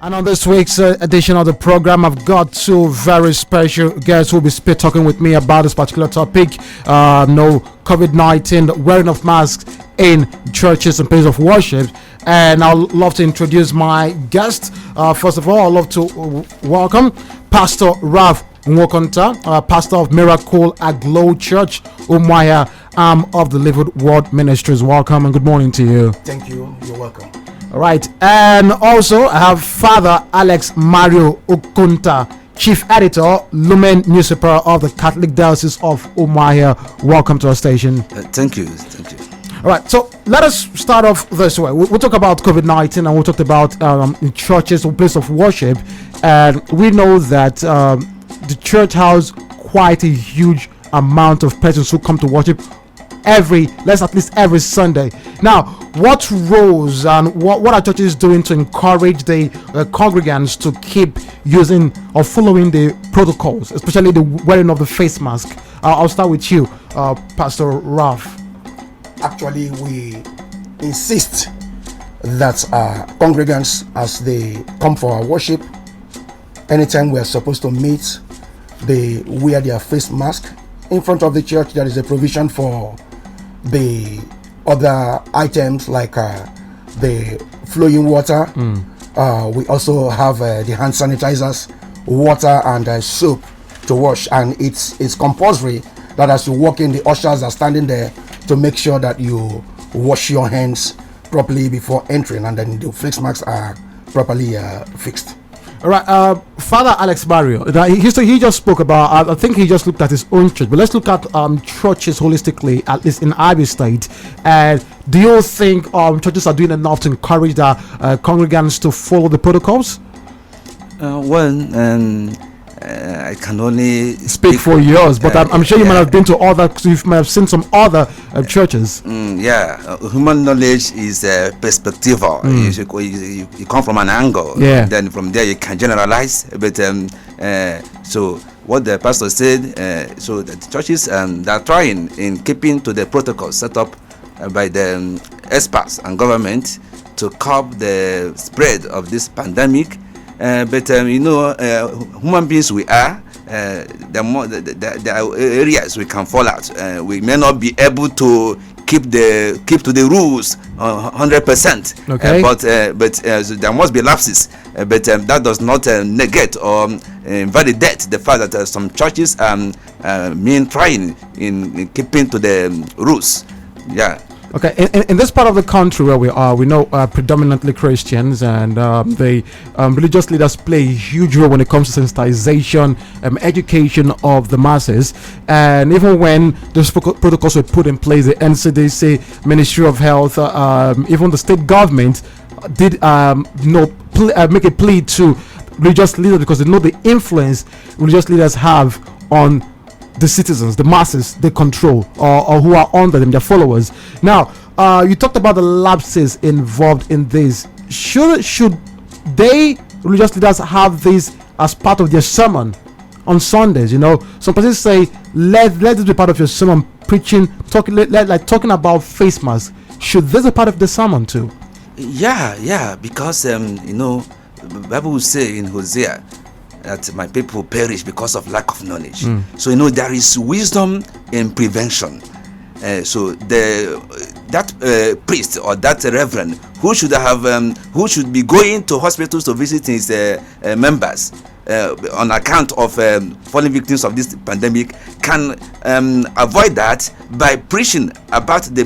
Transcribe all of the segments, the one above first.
And on this week's edition of the program, I've got two very special guests who will be talking with me about this particular topic. No COVID-19, the wearing of masks in churches and places of worship. And I'd love to introduce my guest. First of all, I'd love to welcome Pastor Ralph Nwokonta, pastor of Miracle Aglow Church, Umuahia, arm of the Living Word Ministries. Welcome and good morning to you. Thank you. You're welcome. All right, and also I have Father Alex Mario Okunta, Chief Editor, Lumen Newspaper of the Catholic Diocese of Umuahia. Welcome to our station. Thank you. All right, so let us start off this way. We'll talk about COVID-19 and we'll talk about in churches or place of worship. And we know that the church has quite a huge amount of persons who come to worship at least every Sunday. Now, what roles and what are churches doing to encourage the congregants to keep using or following the protocols, especially the wearing of the face mask? I'll start with you, Pastor Ralph. Actually, we insist that congregants, as they come for our worship, anytime we are supposed to meet, they wear their face mask. In front of the church, there is a provision for the other items like the flowing water. We also have the hand sanitizers, water, and soap to wash. And it's compulsory that as you walk in, the ushers are standing there to make sure that you wash your hands properly before entering, and then the face masks are properly fixed. All right, Father Alex Mario, he just spoke about, I think he just looked at his own church, but let's look at churches holistically, at least in Ivy State. And do you think churches are doing enough to encourage their congregants to follow the protocols? I can only speak for yours, but I'm sure you might have been to you might have seen some other churches. Human knowledge is perspectival. You come from an angle, then from there you can generalize. But so what the pastor said, so the churches that are trying in keeping to the protocols set up by the experts and government to curb the spread of this pandemic. But human beings we are, the areas we can fall out. We may not be able to keep to the rules 100%. Okay. But so there must be lapses. But that does not negate or invalidate the fact that some churches trying in keeping to the rules. Yeah. Okay, in this part of the country where we are, we know predominantly Christians, and the religious leaders play a huge role when it comes to sensitization, education of the masses. And even when those protocols were put in place, the NCDC, Ministry of Health, even the state government did make a plea to religious leaders, because they know the influence religious leaders have on the citizens, the masses they control, or who are under them, their followers. Now, you talked about the lapses involved in this. Should they, religious leaders, have this as part of their sermon on Sundays? Some persons say, let this be part of your sermon, preaching, talking about face masks. Should this be part of the sermon too? Yeah, because the Bible will say in Hosea that my people perish because of lack of knowledge. So there is wisdom in prevention. So that priest or that reverend who should be going to hospitals to visit his members on account of falling victims of this pandemic can avoid that by preaching about the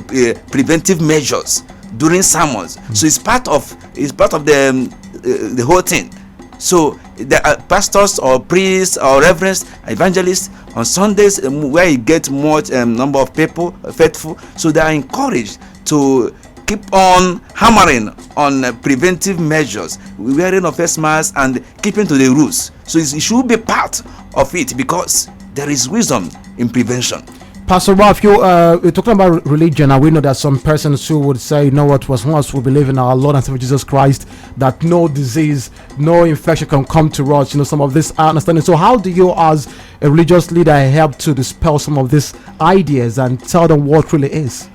preventive measures during sermons. So it's part of the whole thing. So the pastors or priests or reverends, evangelists on Sundays, where you get more number of people faithful, so they are encouraged to keep on hammering on preventive measures, wearing of face masks and keeping to the rules. So it should be part of it, because there is wisdom in prevention. Pastor Ralph, you're talking about religion, and we know that some persons who would say, once we believe in our Lord and Savior Jesus Christ, that no disease, no infection can come to us. Some of this understanding. So how do you, as a religious leader, help to dispel some of these ideas and tell them what really is?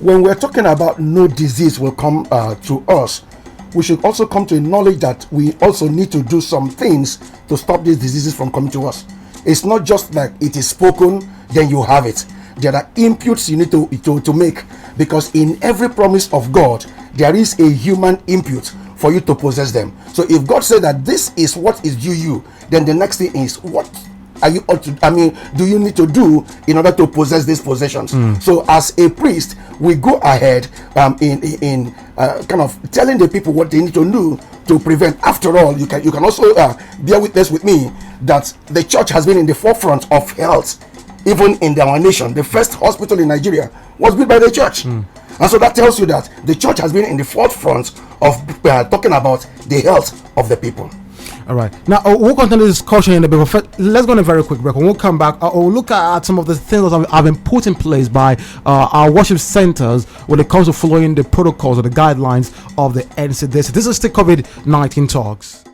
When we're talking about no disease will come to us, we should also come to a knowledge that we also need to do some things to stop these diseases from coming to us. It's not just like it is spoken, then you have it. There are inputs you need to make, because in every promise of God, there is a human input for you to possess them. So if God said that this is what is due you, then the next thing is, what are you do you need to do in order to possess these possessions? So as a priest, we go ahead in kind of telling the people what they need to do to prevent. After all, you can also bear witness with me that the church has been in the forefront of health, even in our nation. The first hospital in Nigeria was built by the church. And so that tells you that the church has been in the forefront of talking about the health of the people. All right. Now, we'll continue this discussion in a bit, but first, let's go on a very quick break. When we'll come back, we'll look at some of the things that have been put in place by our worship centers when it comes to following the protocols or the guidelines of the NCDC. This is the COVID-19 Talks.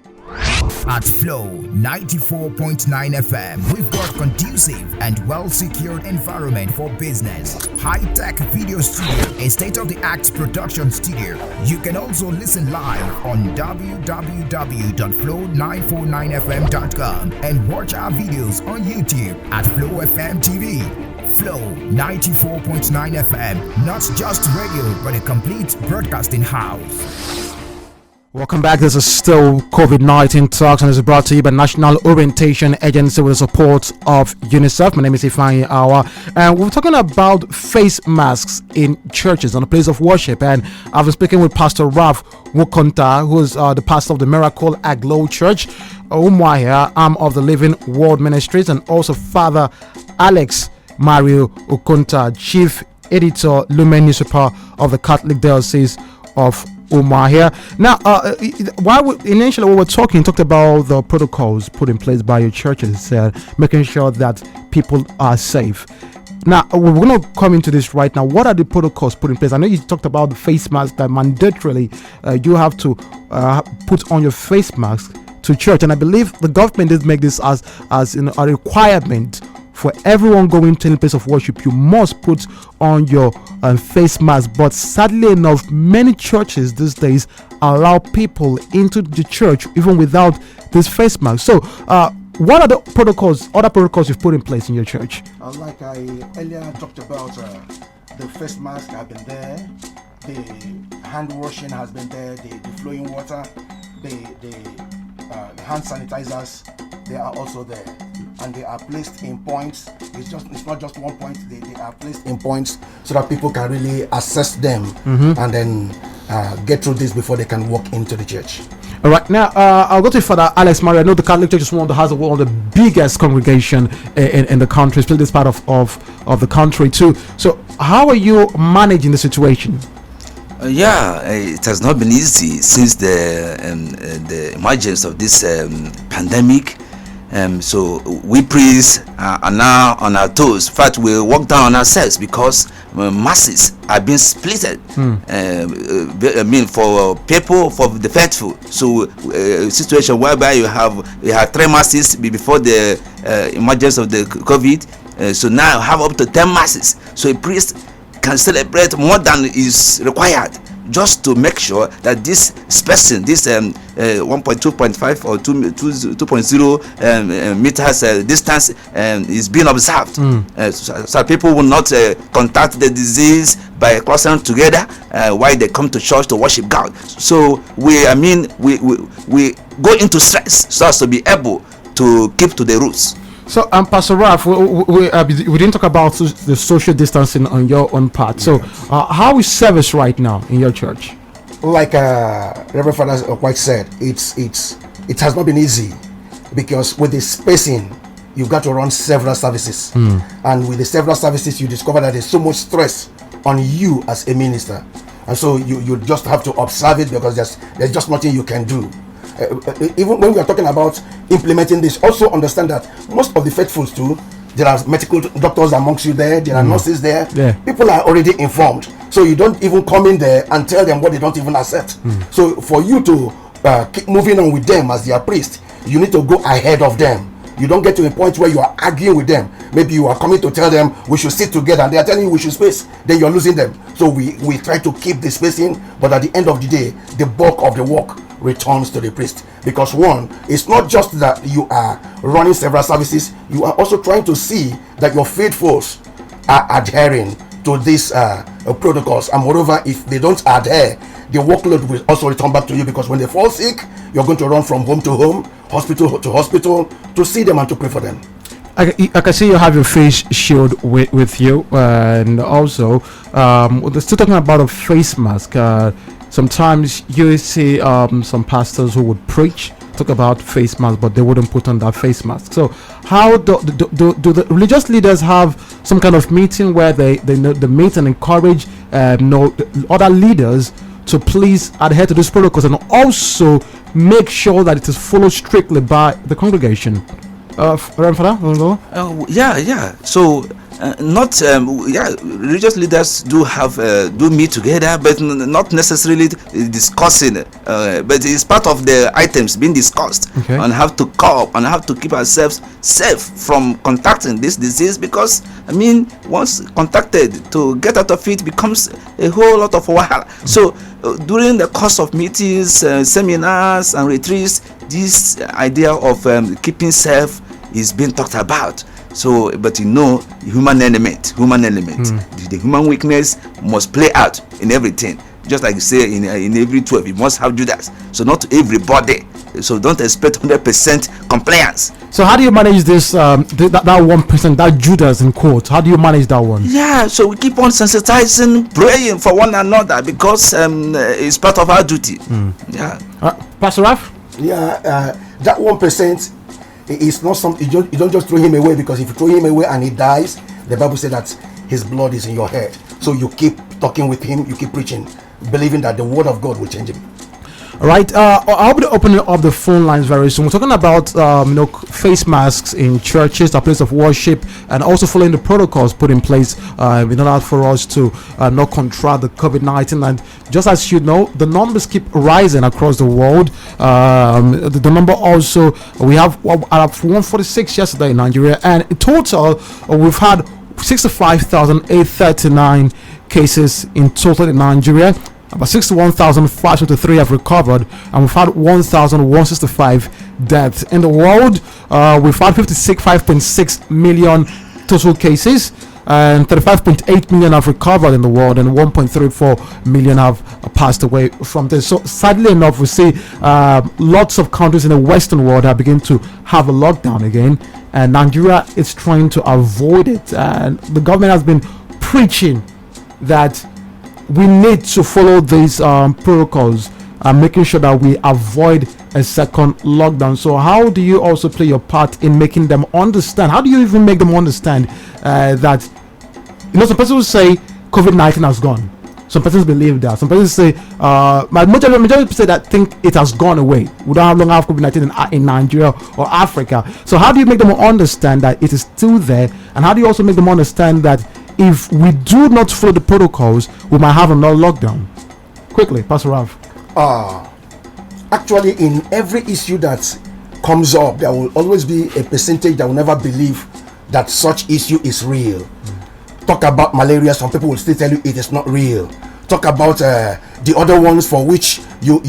At Flow 94.9 FM, we've got conducive and well-secured environment for business. High-tech video studio, a state-of-the-art production studio. You can also listen live on www.flow949fm.com and watch our videos on YouTube at Flow FM TV. Flow 94.9 FM, not just radio, but a complete broadcasting house. Welcome back. This is still COVID-19 Talks, and it's brought to you by National Orientation Agency with the support of UNICEF. My name is Ifeanyi Awa, and we're talking about face masks in churches and a place of worship. And I've been speaking with Pastor Ralph Wukonta, who's the pastor of the Miracle Aglow Church, Umuahia, arm of the Living Word Ministries, and also Father Alex Mario Ukonta, Chief Editor, Lumen Newspaper of the Catholic Diocese of Umuahia. Now, initially when we were talking, talked about the protocols put in place by your churches, making sure that people are safe. Now, we're going to come into this right now. What are the protocols put in place? I know you talked about the face mask that mandatorily you have to put on your face mask to church, and I believe the government did make this as a requirement. For everyone going to any place of worship, you must put on your face mask. But sadly enough, many churches these days allow people into the church even without this face mask. So, what are the other protocols you've put in place in your church? Like I earlier talked about, the face mask have been there, the hand washing has been there, the flowing water, the hand sanitizers, they are also there. And they are placed in points. It's not just one point. They are placed in points so that people can really assess them and then get through this before they can walk into the church. All right, now I'll go to Father Alex Mario. I know the Catholic Church is one of the biggest congregation in the country, still this part of the country too. So how are you managing the situation? It has not been easy since the emergence of this pandemic. So we priests are now on our toes. In fact, we walk down on ourselves because masses are being splitted. For people, for the faithful. So a situation whereby you have 3 masses before the emergence of the COVID. So now you have up to 10 masses. So a priest can celebrate more than is required, just to make sure that this spacing, this 1.2.5 or 2.0 meters distance is being observed, so people will not contact the disease by clustering together while they come to church to worship God. So we go into stress so as to be able to keep to the roots. So, Pastor Ralph, we didn't talk about the social distancing on your own part. So, how is service right now in your church? Like Reverend Father White said, it has not been easy, because with the spacing, you've got to run several services, and with the several services, you discover that there's so much stress on you as a minister, and so you just have to observe it, because there's just nothing you can do. Even when we are talking about implementing this, also understand that most of the faithfuls too, there are medical doctors amongst you there are nurses there. People are already informed, so you don't even come in there and tell them what they don't even accept. So for you to keep moving on with them as their priest, you need to go ahead of them. You don't get to a point where you are arguing with them. maybe you are coming to tell them we should sit together and they are telling you we should space, then you're losing them. So we try to keep the spacing, but at the end of the day, the bulk of the work returns to the priest. Because one, it's not just that you are running several services, you are also trying to see that your faithfuls are adhering to these protocols. And moreover, if they don't adhere, the workload will also return back to you, because when they fall sick, you're going to run from home to home, hospital to hospital, to see them and to pray for them. I can see you have your face shield with you, and also still talking about a face mask. Sometimes you see some pastors who would preach, talk about face mask, but they wouldn't put on that face mask. So how do the religious leaders have some kind of meeting where they meet and encourage other leaders to please adhere to these protocols, and also make sure that it is followed strictly by the congregation? Reverend Father? Yeah. So religious leaders do meet together, but not necessarily discussing, but it's part of the items being discussed on how to cope and how to keep ourselves safe from contacting this disease, because once contacted, to get out of it becomes a whole lot of wahala. So during the course of meetings, seminars and retreats, this idea of keeping safe is being talked about. So, but human element, the human weakness must play out in everything. Just like you say, in every 12, you must have Judas. So not everybody. So don't expect 100% compliance. So how do you manage this? That 1%, that Judas in quote. How do you manage that one? Yeah. So we keep on sensitizing, praying for one another, because it's part of our duty. Yeah. Pastor Raf? Yeah. That 1%. It's not something you don't just throw him away, because if you throw him away and he dies, the Bible says that his blood is in your head. So you keep talking with him, you keep preaching, believing that the word of God will change him. All right, I'll be opening up the phone lines very soon. We're talking about face masks in churches, a place of worship, and also following the protocols put in place in order for us to not contract the COVID-19. And just as you know, the numbers keep rising across the world. The number also, we have 146 yesterday in Nigeria, and in total we've had 65,839 cases in total in Nigeria. About 61,523 have recovered, and we've had 1,165 deaths. In the world, we've had 5.6 million total cases, and 35.8 million have recovered in the world, and 1.34 million have passed away from this. So sadly enough, we see lots of countries in the Western world are beginning to have a lockdown again, and Nigeria is trying to avoid it. And the government has been preaching that we need to follow these protocols, making sure that we avoid a second lockdown. So how do you also play your part in making them understand? How do you even make them understand that, some persons say COVID-19 has gone. Some persons believe that. Some persons say, majority say that think it has gone away. We don't longer have COVID-19 in Nigeria or Africa. So how do you make them understand that it is still there? And how do you also make them understand that if we do not follow the protocols, we might have another lockdown? Quickly, Pastor Rav. Actually, in every issue that comes up, there will always be a percentage that will never believe that such issue is real. Talk about malaria, some people will still tell you it is not real. Talk about the other ones for which you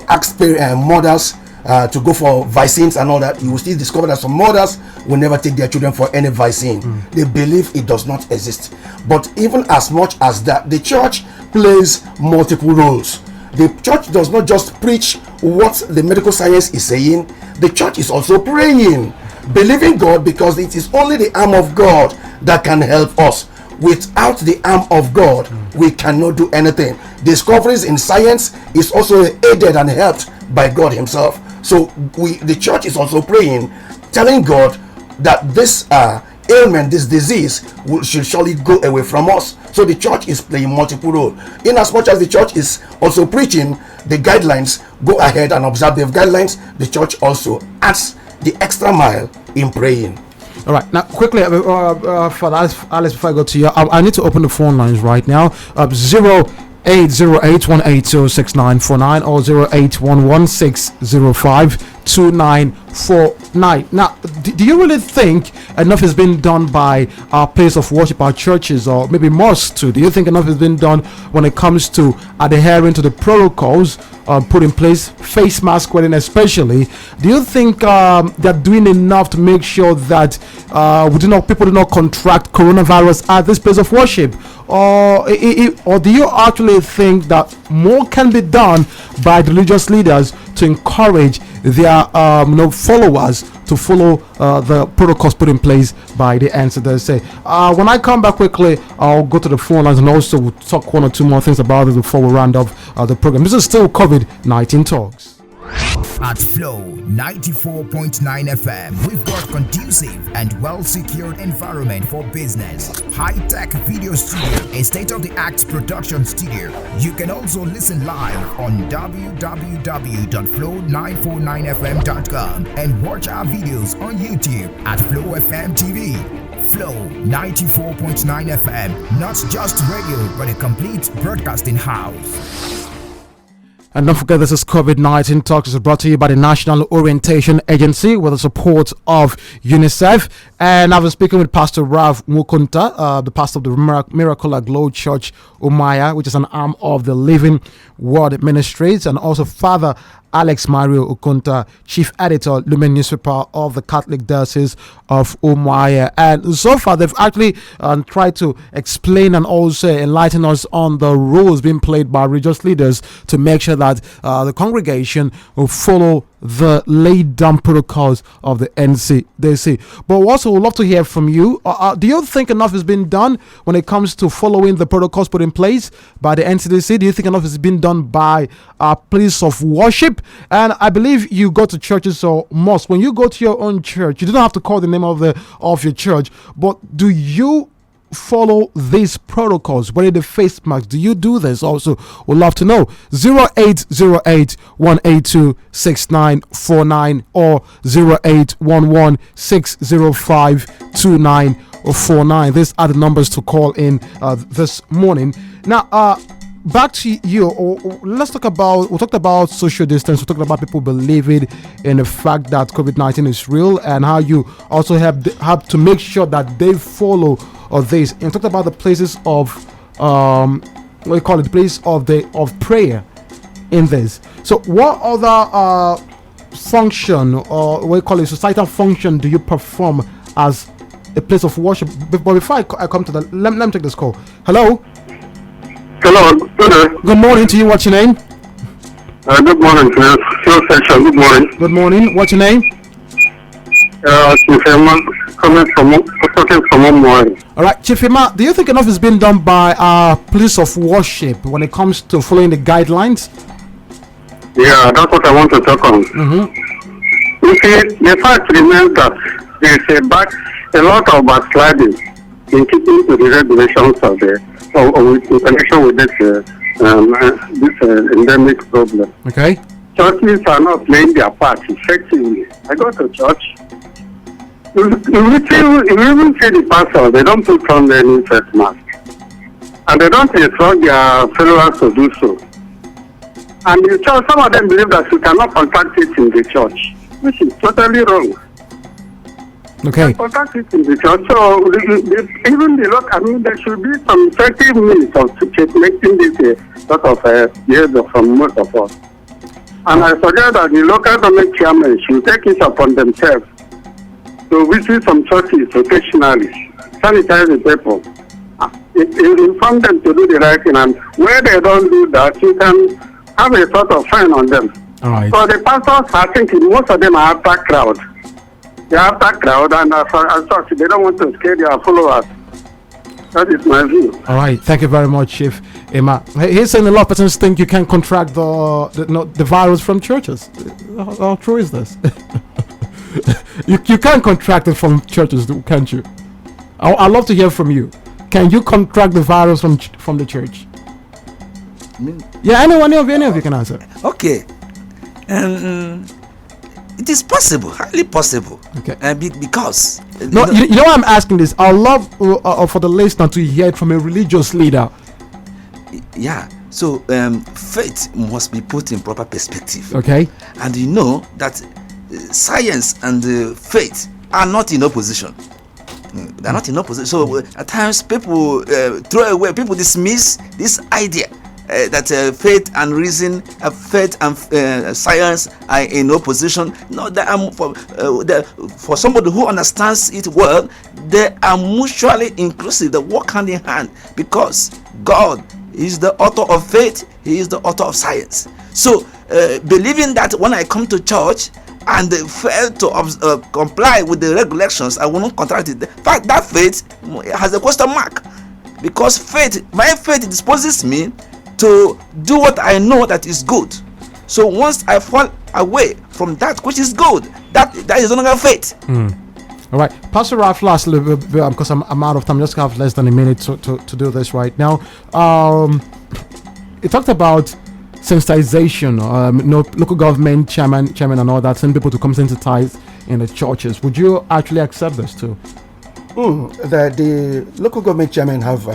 ask mothers to go for vaccines and all that, you will still discover that some mothers will never take their children for any vaccine. They believe it does not exist. But even as much as that, the church plays multiple roles. The church does not just preach what the medical science is saying. The church is also praying, believing God, because it is only the arm of God that can help us. Without the arm of God, we cannot do anything. Discoveries in science is also aided and helped by God himself. So the church is also praying, telling God that this ailment, this disease should surely go away from us. So the church is playing multiple roles. In as much as the church is also preaching the guidelines, go ahead and observe the guidelines. The church also adds the extra mile in praying. All right, now quickly, for Alice, before I go to you, I need to open the phone lines right now. 0808-180-6949 or 0811-605-2 2949. Now, do you really think enough has been done by our place of worship, our churches, or maybe mosques too? Do you think enough has been done when it comes to adhering to the protocols put in place, face mask wearing especially? Do you think they're doing enough to make sure that people do not contract coronavirus at this place of worship? Or do you actually think that more can be done by the religious leaders to encourage their followers to follow the protocols put in place by the NCDC? When I come back quickly, I'll go to the phone lines and also we'll talk one or two more things about it before we round up the program. This is still COVID-19 Talks. At Flow 94.9 FM, we've got conducive and well-secured environment for business. High-tech video studio, a state-of-the-art production studio. You can also listen live on www.flow949fm.com and watch our videos on YouTube at Flow FM TV. Flow 94.9 FM, not just radio, but a complete broadcasting house. And don't forget, this is COVID-19 Talks is brought to you by the National Orientation Agency with the support of UNICEF. And I've been speaking with Pastor Rav Mukunta, the pastor of the Miracle Aglow Church, Umaya, which is an arm of the Living Word Ministries, and also Father Alex Mario Ukunta, Chief Editor, Lumen Newspaper of the Catholic Diocese of Umuahia. And so far, they've actually tried to explain and also enlighten us on the roles being played by religious leaders to make sure that the congregation will follow the laid down protocols of the NCDC. But we also would love to hear from you. Do you think enough has been done when it comes to following the protocols put in place by the NCDC? Do you think enough has been done by our place of worship? And I believe you go to churches or mosques. When you go to your own church, you don't have to call the name of your church, but do you follow these protocols? Wearing the face mask, do you do this? Also, we'd love to know. 0808-182-6949 or 0811-605-2949. These are the numbers to call in this morning. Now, back to you. We'll talk about social distance. We'll talk about people believing in the fact that COVID-19 is real and how you also have to make sure that they follow this. And talked about the places of the place of prayer in this. So what other function, or societal function, do you perform as a place of worship? But before I come to that, let me take this call. Hello. Hello, good morning to you. What's your name? Good morning to you. Good morning. Good morning. What's your name? Chifema, talking from morning. All right, Chifema, do you think enough has been done by our place of worship when it comes to following the guidelines? Yeah, that's what I want to talk on. Mm-hmm. You see, the fact remains that there is a lot of backsliding in keeping to the regulations of in connection with this endemic problem. Okay. Churches are not playing their part effectively. I go to church. You even see the pastor, they don't put on any face mask. And they don't instruct their followers to do so. And the church, some of them believe that you cannot contact it in the church, which is totally wrong. Okay. Contact it in the church. So even there should be some 30 minutes of making this sort of behavior from most of us. And I suggest that the local government chairman should take it upon themselves to visit some churches occasionally, sanitize the people, inform them to do the right thing, and where they don't do that, you can have a sort of fine on them. All right. So the pastors, I think most of them are after crowd. They are after crowd, and as such, they don't want to scare their followers. That is my view. All right. Thank you very much, Chief Emma. He's saying a lot of persons think you can contract the virus from churches. How true is this? You can't contract it from churches, can't you? I'd love to hear from you. Can you contract the virus from the church? Yeah, any of you can answer. Okay. It is possible, highly possible. Okay. Because you know why I'm asking this? I'd love for the listener to hear it from a religious leader. Yeah. So faith must be put in proper perspective. Okay. And you know that science and faith are not in opposition. They're not in opposition. So at times people throw away, people dismiss this idea that faith and reason, faith and science are in opposition. No, they are for somebody who understands it well, they are mutually inclusive. They work hand in hand, because God is the author of faith, He is the author of science. So believing that when I come to church and fail to comply with the regulations, I will not contract it. In fact, that faith has a question mark, because my faith disposes me to do what I know that is good. So once I fall away from that which is good, that is no longer faith. All right, Pastor Ralph, lastly, because I'm out of time, just have less than a minute to do this right now. You talked about sensitization, local government chairman and all that, send people to come sensitize in the churches. Would you actually accept this too? The local government chairman have,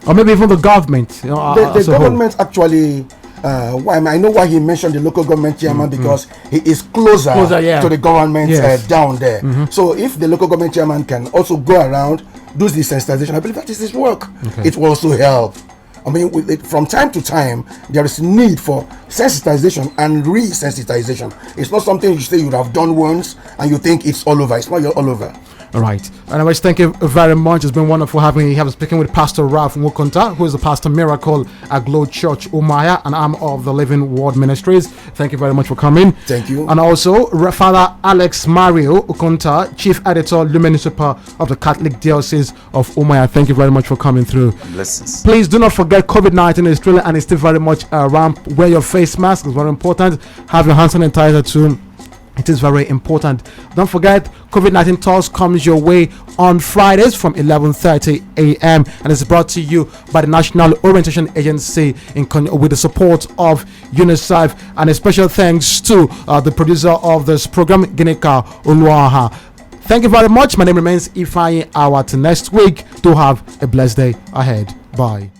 or maybe even the government. The government actually. I know why he mentioned the local government chairman, because he is closer to the government down there. So if the local government chairman can also go around, do the sensitization, I believe that is his work. It will also help. I mean, from time to time, there is need for sensitization and re-sensitization. It's not something you say you have done once and you think it's all over. It's not all over. All right. Anyways, thank you very much. It's been wonderful having you here. Speaking with Pastor Ralph Mukunta, who is the Pastor Miracle at Glow Church Umaya, an arm of the Living Word Ministries. Thank you very much for coming. Thank you. And also Father Alex Mario Ukunta, Chief Editor, Lumen Super of the Catholic Diocese of Umaya. Thank you very much for coming through. Blessings. Please do not forget, COVID-19 is still and is still very much around. Wear your face mask. It's very important. Have your hand sanitizer too. It is very important. Don't forget, COVID-19 Talks comes your way on Fridays from 11:30 a.m. and is brought to you by the National Orientation Agency with the support of UNICEF. And a special thanks to the producer of this program, Ginika Uluaha. Thank you very much. My name remains Ifeanyi Awa. Till next week. Do have a blessed day ahead. Bye.